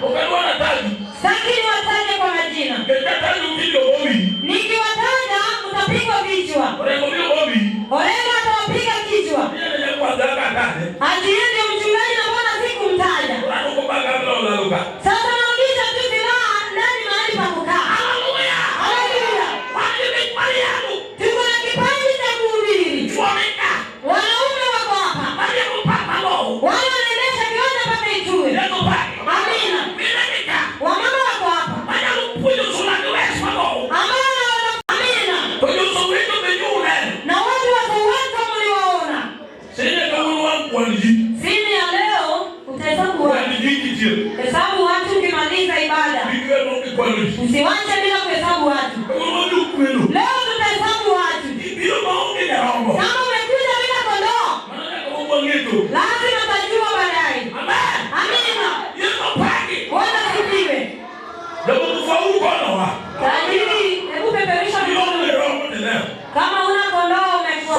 Ukaona taji. Sakini wataje kwa majina. Taji ukipiga bobi. Nikiwataja mtapigwa vichwa. Unapiga bobi. Olenga atawapiga kichwa. Yeye kwa dada kale. Atiende mchungaji na mbona sikumtaja. Unakubaga lola luka. Sasa naonyesha tu silaha ndani mahali pa kukaa. Haleluya. Haleluya. Wale Mariamu. Tuko na kipaji cha kuhubiri. Tuomeka. Wanaume wako hapa. Mariamu papa lo. Wale wanaendesha kiwanda mpaka Ituri. Ndio pale. Amina. Mimi wamama wako hapa. Mariamu puyo sulani wewe mamo. Amina. Puyo sulani mmenyune. Na watu wako mliwaona. Sasa kama wangu waniji. Sini ya leo utahesabu watu. Hesabu watu ukimaliza ibada. Usiwache bila kuhesabu watu. Leo tutahesabu watu. Kama umekuja bila kondoo, lazima utajua baadaye. Amina. Bwana asifiwe. Tajiri, hebu peperusha mkono. Kama una kondoo umekuwa.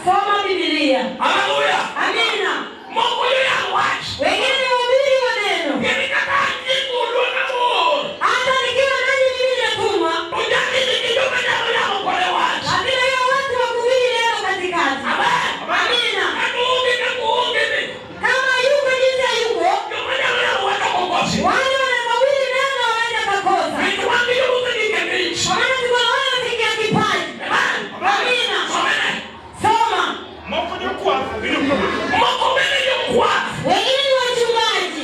Soma Biblia. Haleluya. Amina. Mungu yeye wachi. Wengine ni wahubiri wa neno. Hata nikiwa nani mimi natumwa. Lakini hiyo watu wa kuhubiri leo katikati. Amina. Kama yuko jinsi hayuko. Wale wanahubiri neno waenda kakosa. Maana tuko na wale wafikia kipaji. Amina. Soma. Wengine ni wachungaji.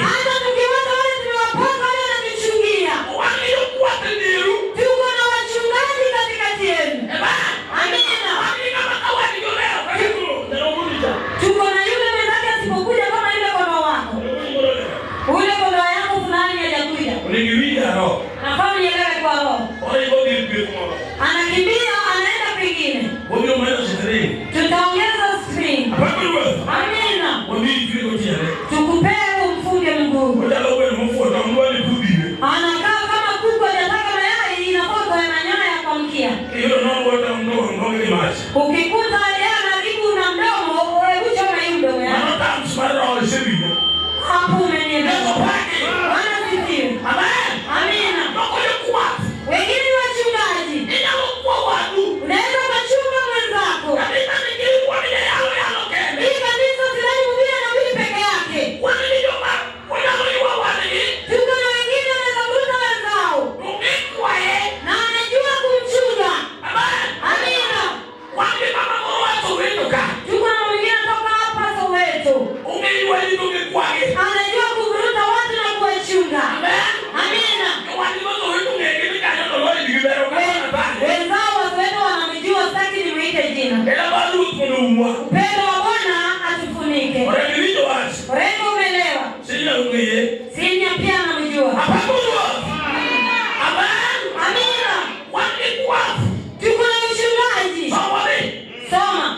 Hata tukiwata wale tumewapaka wale wanatuchungia. Tuko na wachungaji katikati yenu. Amina. Tuko na yule mwenzake asipokuja kama yule kondoo wako. Ule kondoo yangu fulani hajakuja. Nafaa nielewe kwa roho. Anakimbia anaenda pengine. Tutaongeza screen. Amina. Tukupee umfunge mguu. Anakaa kama kuku hajataka mayai inapotoa manyoya kwa mkia. Ukikuta yeye anajibu na mdomo, wewe uchome hiyo mdomo yako. Hapo umenielewa. Bwana asifiwe. Amina. Wengine ni wachungaji. Unaweza kuchunga mwenzako. Hii kanisa silani mhubiri anahubiri peke yake. Tuko na wengine wanaweza kuruta wenzao. Na anajua kumchunga. Amina. Tuko na wengine toka hapa Soweto. Anajua kuvuruta watu na kuwachunga. Amina. Wenzao wa Soweto wanamjua, sitaki nimuite jina. Upendo wa Bwana atufunike. Orengo umeelewa? Sinya pia anamjua. Amina. Tuko na mchungaji. Soma.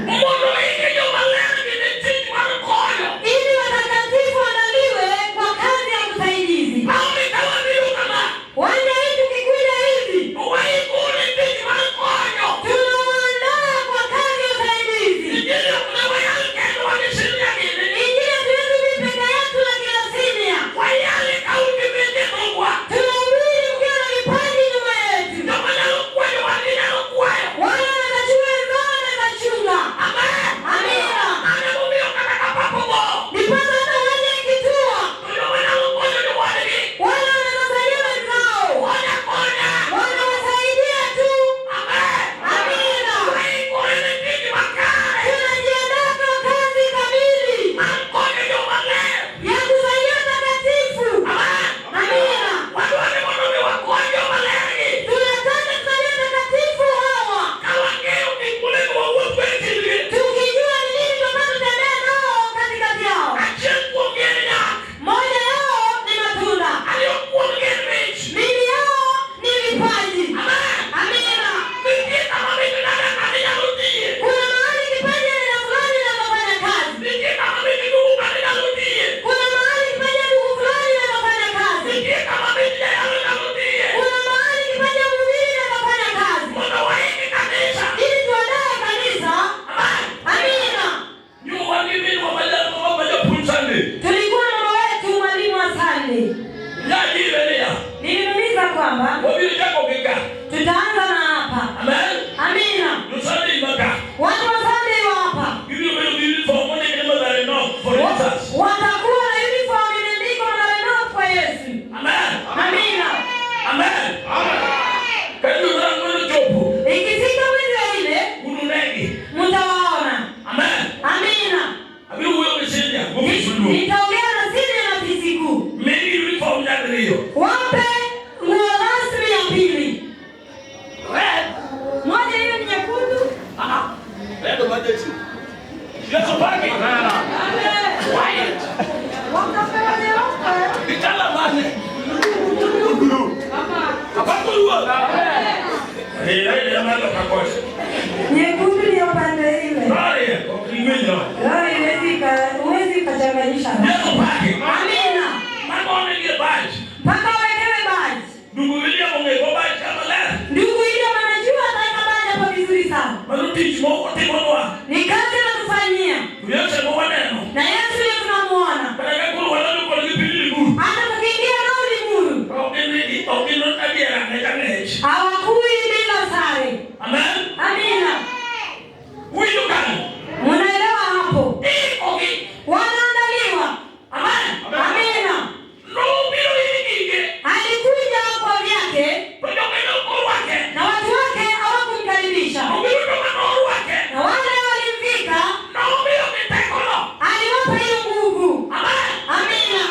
Mondo koiki jo maler ne tich mar konyo. Ili watakatifu waandaliwe kwa kazi ya usaidizi. Wanda hii tukikuja hivi. Tunawaandaa kwa kazi ya usaidizi. Injili hatuwezi peke yetu na kila sinia. Tunahubiri mkiwa na vipaji nyuma yetu. Wale wanachunga wenzao wanachunga. Amina. Yesu pake. Quiet. Nikala mane. Apako luo. Ile mama kakosa. Nyekundu ndio pande ile. Haya, ukimenya. Huwezi kachanganyisha. Yesu pake. Amina. Mama ile baji. Paka wewe baji. Ndugu William ongeko baji kama leo. Ndugu ile anajua ataka baji hapo vizuri sana. Maruti chimo timonwa. Ni kazi anatufanyia. Yesu kwa neno. Na Yesu ndiye tunamuona. Baraka kwa wale kwa lipili guru. Hata tukiingia nao ni guru. Okino tabia ngalechi. Hawakui bila sare. Amen. Amina. Huyu kani? Unaelewa hapo? Okay. Wanaandaliwa. Amen. Amina. No bilo hiki. Alikuja kwa vyake. Ndio ndio kwa wake. Na watu wake hawakumkaribisha. Ndio ndio wake. Na wale walimfika. Ndio mtekolo. Aliwapa hiyo nguvu. Amen. Amina.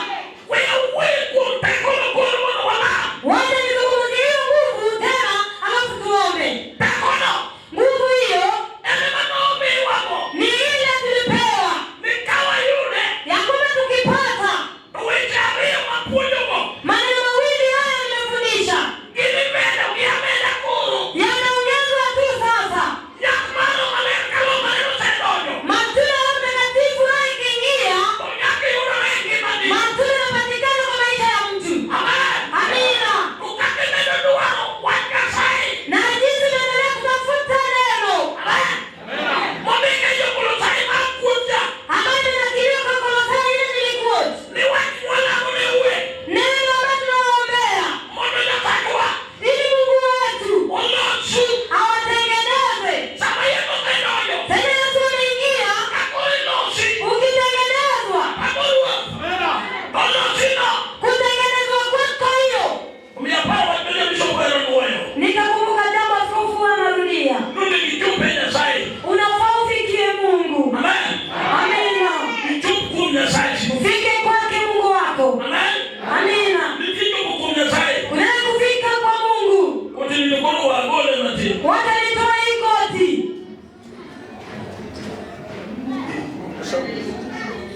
Wewe mtekolo kwa wala. Wacha nizungumzie hiyo nguvu tena alafu tuombe. Tekolo. Nguvu hiyo Ele manombe wako. ni ile tulipewa. Nikawa yule. Ya kwamba tukipata Uijalia mapuyo. maneno mawili haya nimefundisha. Ili mbele ukiamenda kuru. Yanaongezwa tu sasa. Ya mano maleka lo maneno sendojo. Matunda ya mtakatifu nayo ikiingia, Onyake yule wengi mani. matunda yanapatikana kwa maisha ya mtu. Amen. Amina. Ukakimendo duwaro wakasai. Na jinsi tunaendelea kutafuta neno Amen. Mwambike yukulo sai makuja. ambayo tunakiliwa kwa Kolosai ile nilikuwa. Ni waki wala mune uwe. Neno ambalo tunaombea Mono ya takwa. ili Mungu wetu Olonsu. awatengeneze. Sama yeto sendojo. Tena Yesu anaingia, Kakori lonsi. ukitengenezwa, Kakorua. Olonsi no. kutengenezwa kwako hiyo. Umiapawa mbele mishopero nuwayo. Nikakumbuka jambo askofu anarudia. Nuni kijupe nyasai. Unafaa ufikie Mungu. Amen. Amina. Kijupu nyasai. Ufike kwake Mungu wako. Amen. Amina. Nikijupu nyasai. Unaweza kufika kwa Mungu. Kuti nilikono wa gole mati. Watalitoa hii goti.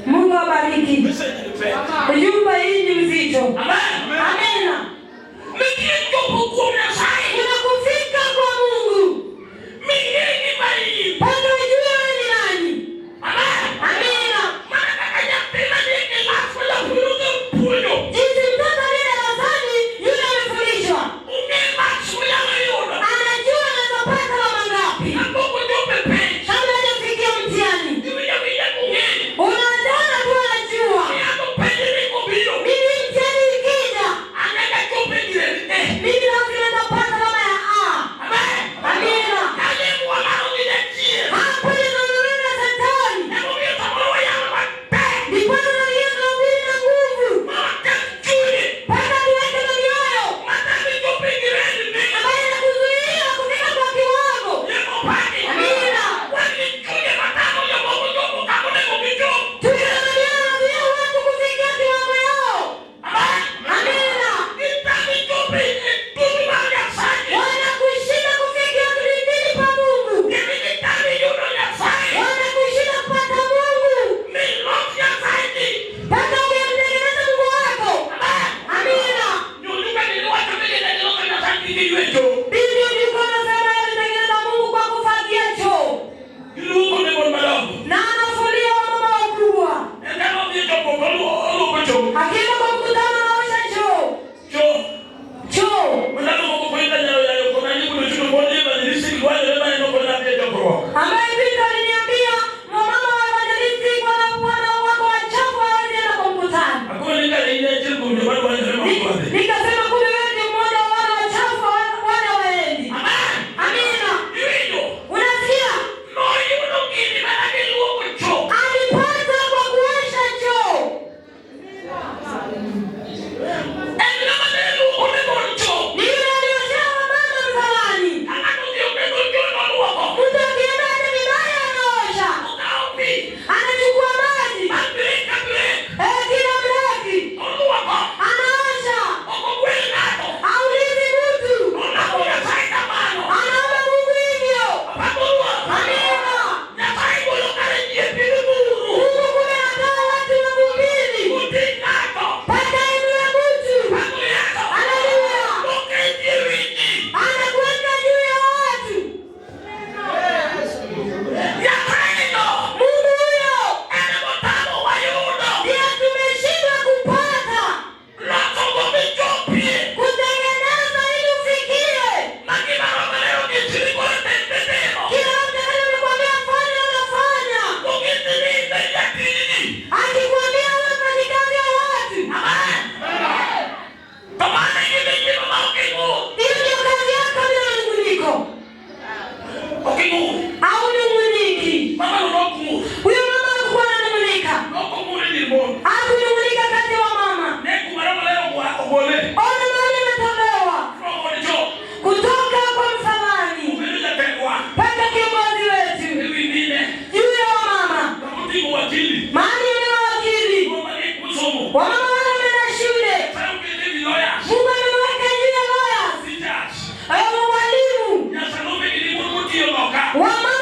Mungu abariki. Mese nipe. Ujumbe hii ni mzito. Amen. Amina. Nikijupu nyasai. Unakufika kwa Mungu. Mingeni mai. Mpaka ujue wewe ni nani. Amen. Amina. Mana kakanya tena niki lafu la huluga puyo. Jinsi mtoto aliye darasani yule amefundishwa. Unge lafu ya layuna. Anajua anazopata mama ngapi. Amboko jupe page. Kabla hajafikia mtihani. Yuya kungeni. Unaandana tu anajua. Yako page niko biyo. Mimi mtihani ikija. Anega jupe gire. Mimi lazima nitapata alama ya A. Amen. Amina. Kanye mwala ungine jie. Hapo ninaonana Shetani. Emo miyo tamoro ya mabate. Ndipo tunalia na mwili na nguvu. Maka chuli. Mpaka tuweke na mioyo. Mata ni jupe gire ni. Ambayo inakuzuia kufika kwa kiwango. Yemo pagi. Au nunguniki. Huyo mama alikuwa ananung'unika. Hakunung'unika kati wa mama. Ona mahali ametolewa. Kutoka kwa msamani. Paka kiongozi wetu. Juu ya wamama. Mahali ni wakili. Wamama wale wanaenda shule. Mungu ameweka juu ya lawyer. Ayo mwalimu. Wamama